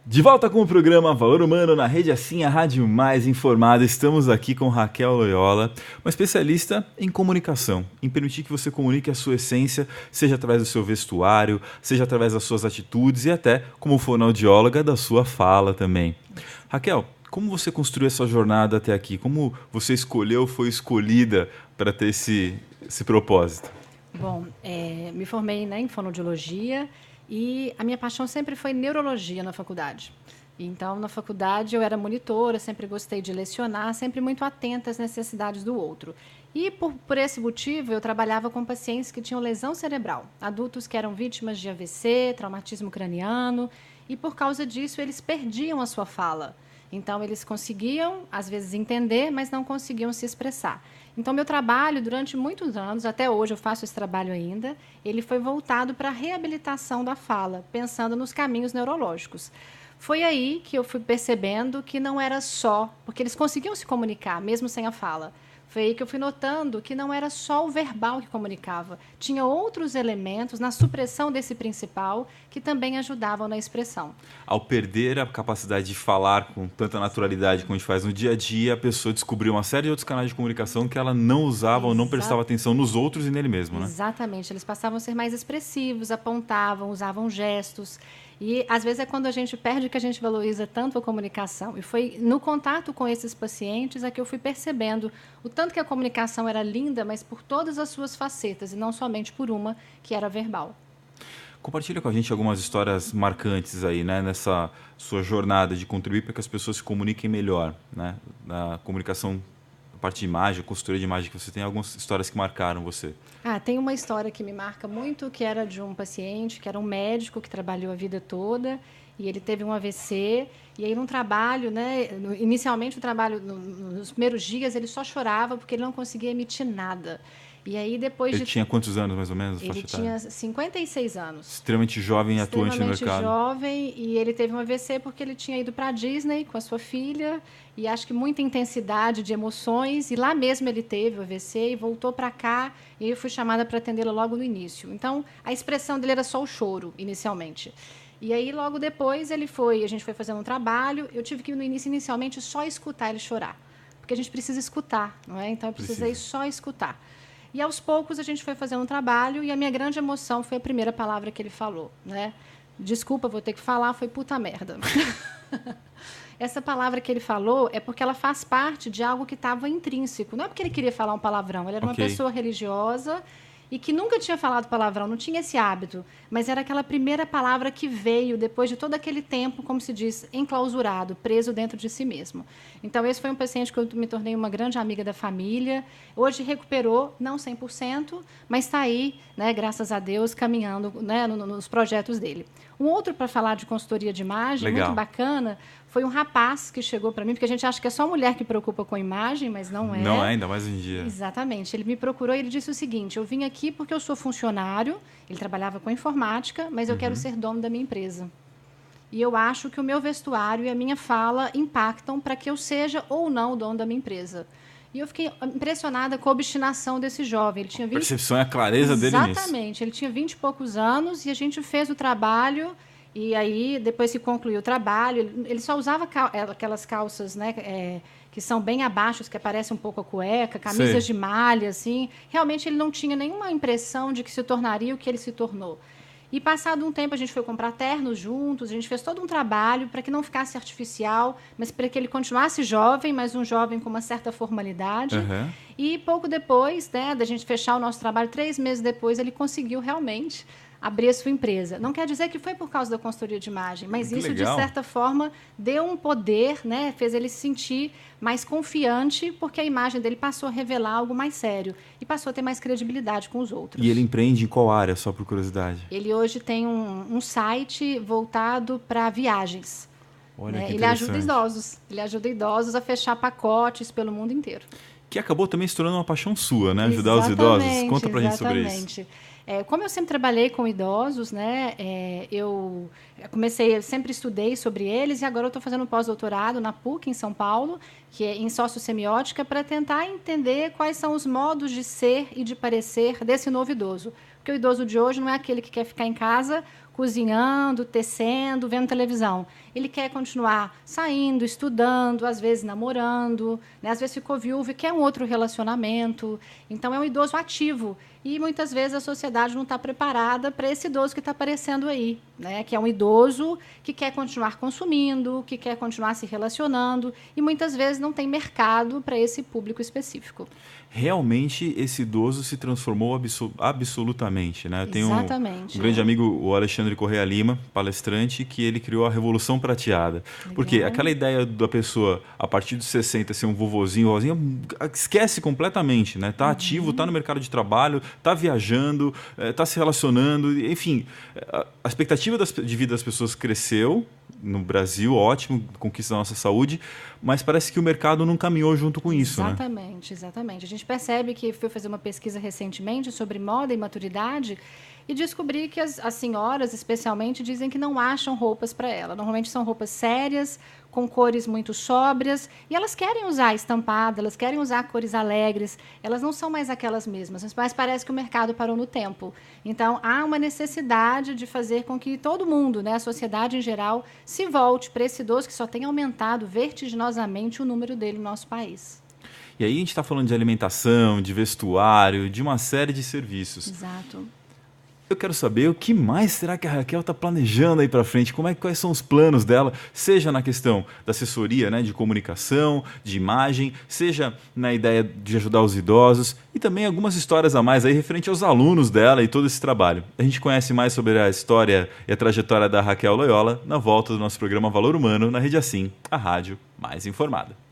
De volta com o programa Valor Humano na Rede Assim, a rádio mais informada. Estamos aqui com Raquel Loyola, uma especialista em comunicação, em permitir que você comunique a sua essência, seja através do seu vestuário, seja através das suas atitudes e até, como fonoaudióloga, da sua fala também. Raquel, como você construiu essa jornada até aqui? Como você escolheu, foi escolhida para ter esse propósito? Bom, me formei, né, em fonoaudiologia e a minha paixão sempre foi neurologia na faculdade. Então, na faculdade eu era monitora, sempre gostei de lecionar, sempre muito atenta às necessidades do outro. E por esse motivo eu trabalhava com pacientes que tinham lesão cerebral, adultos que eram vítimas de AVC, traumatismo craniano, e por causa disso eles perdiam a sua fala. Então, eles conseguiam, às vezes, entender, mas não conseguiam se expressar. Então, meu trabalho, durante muitos anos, até hoje eu faço esse trabalho ainda, ele foi voltado para a reabilitação da fala, pensando nos caminhos neurológicos. Foi aí que eu fui percebendo que não era só, porque eles conseguiam se comunicar, mesmo sem a fala. Foi aí que eu fui notando que não era só o verbal que comunicava. Tinha outros elementos na supressão desse principal que também ajudavam na expressão. Ao perder a capacidade de falar com tanta naturalidade como a gente faz no dia a dia, a pessoa descobriu uma série de outros canais de comunicação que ela não usava ou não prestava atenção nos outros e nele mesmo, né? Exatamente. Eles passavam a ser mais expressivos, apontavam, usavam gestos. E, às vezes, é quando a gente perde que a gente valoriza tanto a comunicação. E foi no contato com esses pacientes é que eu fui percebendo o tanto que a comunicação era linda, mas por todas as suas facetas, e não somente por uma, que era verbal. Compartilha com a gente algumas histórias marcantes aí, né, nessa sua jornada de contribuir para que as pessoas se comuniquem melhor, né? Na comunicação, a parte de imagem, a consultoria de imagem que você tem, algumas histórias que marcaram você. Tem uma história que me marca muito, que era de um paciente, que era um médico que trabalhou a vida toda, e ele teve um AVC, e aí num trabalho, né, inicialmente o trabalho, nos primeiros dias, ele só chorava porque ele não conseguia emitir nada. E aí depois Ele de... tinha quantos anos, mais ou menos, a Ele faixa etária? tinha 56 anos. Extremamente jovem e atuante no Extremamente mercado. jovem, e ele teve um AVC porque ele tinha ido para a Disney com a sua filha, e acho que muita intensidade de emoções, e lá mesmo ele teve o AVC e voltou para cá, e eu fui chamada para atendê-lo logo no início. Então, a expressão dele era só o choro, inicialmente. E aí, logo depois, a gente foi fazendo um trabalho, eu tive que, no início, inicialmente, só escutar ele chorar, porque a gente precisa escutar, não é? Então, eu precisei só escutar. E, aos poucos, a gente foi fazendo um trabalho e a minha grande emoção foi a primeira palavra que ele falou, né? Desculpa, vou ter que falar, foi puta merda. Essa palavra que ele falou é porque ela faz parte de algo que estava intrínseco. Não é porque ele queria falar um palavrão, ele era uma pessoa religiosa e que nunca tinha falado palavrão, não tinha esse hábito, mas era aquela primeira palavra que veio depois de todo aquele tempo, como se diz, enclausurado, preso dentro de si mesmo. Então, esse foi um paciente que eu me tornei uma grande amiga da família. Hoje recuperou, não 100%, mas está aí, né, graças a Deus, caminhando, né, nos projetos dele. Um outro, para falar de consultoria de imagem, muito bacana, foi um rapaz que chegou para mim, porque a gente acha que é só mulher que preocupa com imagem, mas não é. Não é, ainda mais hoje em dia. Exatamente. Ele me procurou e ele disse o seguinte: eu vim aqui porque eu sou funcionário, ele trabalhava com informática, mas eu quero ser dono da minha empresa. E eu acho que o meu vestuário e a minha fala impactam para que eu seja ou não o dono da minha empresa. E eu fiquei impressionada com a obstinação desse jovem. Ele tinha 20... A percepção e a clareza dele nisso. Exatamente. Ele tinha 20 e poucos anos e a gente fez o trabalho. E aí, depois que concluiu o trabalho, ele só usava aquelas calças, né, que são bem abaixo, que aparecem um pouco a cueca, camisas de malha, assim. Realmente, ele não tinha nenhuma impressão de que se tornaria o que ele se tornou. E, passado um tempo, a gente foi comprar ternos juntos, a gente fez todo um trabalho para que não ficasse artificial, mas para que ele continuasse jovem, mas um jovem com uma certa formalidade. E, pouco depois, né, da gente fechar o nosso trabalho, 3 meses depois, ele conseguiu realmente abrir a sua empresa. Não quer dizer que foi por causa da consultoria de imagem, mas isso, de certa forma, deu um poder, né, fez ele se sentir mais confiante, porque a imagem dele passou a revelar algo mais sério e passou a ter mais credibilidade com os outros. E ele empreende em qual área, só por curiosidade? Ele hoje tem um site voltado para viagens. Olha, né? que Ele ajuda idosos. Ele ajuda idosos a fechar pacotes pelo mundo inteiro. Que acabou também se tornando uma paixão sua, né? Ajudar os idosos. Conta pra gente sobre isso. Como eu sempre trabalhei com idosos, né, eu sempre estudei sobre eles e agora eu estou fazendo um pós-doutorado na PUC, em São Paulo, que é em sociossemiótica, para tentar entender quais são os modos de ser e de parecer desse novo idoso. Porque o idoso de hoje não é aquele que quer ficar em casa cozinhando, tecendo, vendo televisão. Ele quer continuar saindo, estudando, às vezes namorando, né? Às vezes ficou viúvo e quer um outro relacionamento. Então, é um idoso ativo. E, muitas vezes, a sociedade não está preparada para esse idoso que está aparecendo aí, né? Que é um idoso que quer continuar consumindo, que quer continuar se relacionando e, muitas vezes, não tem mercado para esse público específico. Realmente esse idoso se transformou absolutamente, né? Eu tenho Exatamente, um grande amigo, o Alexandre Correia Lima, palestrante, que ele criou a Revolução Prateada. Legal. Porque aquela ideia da pessoa, a partir dos 60, ser um vovozinho, vovozinha, esquece completamente, né? Tá ativo, tá no mercado de trabalho, tá viajando, tá se relacionando, enfim. A expectativa de vida das pessoas cresceu no Brasil, ótimo, conquista da nossa saúde, mas parece que o mercado não caminhou junto com isso, né? Exatamente, exatamente. A gente percebe que fui fazer uma pesquisa recentemente sobre moda e maturidade e descobri que as senhoras, especialmente, dizem que não acham roupas para ela. Normalmente são roupas sérias, com cores muito sóbrias, e elas querem usar estampada, elas querem usar cores alegres, elas não são mais aquelas mesmas, mas parece que o mercado parou no tempo. Então, há uma necessidade de fazer com que todo mundo, né, a sociedade em geral, se volte para esse idoso que só tem aumentado vertiginosamente o número dele no nosso país. E aí a gente está falando de alimentação, de vestuário, de uma série de serviços. Exato. Eu quero saber o que mais será que a Raquel está planejando aí para frente, quais são os planos dela, seja na questão da assessoria, né, de comunicação, de imagem, seja na ideia de ajudar os idosos e também algumas histórias a mais aí referente aos alunos dela e todo esse trabalho. A gente conhece mais sobre a história e a trajetória da Raquel Loyola na volta do nosso programa Valor Humano na Rede Assim, a rádio mais informada.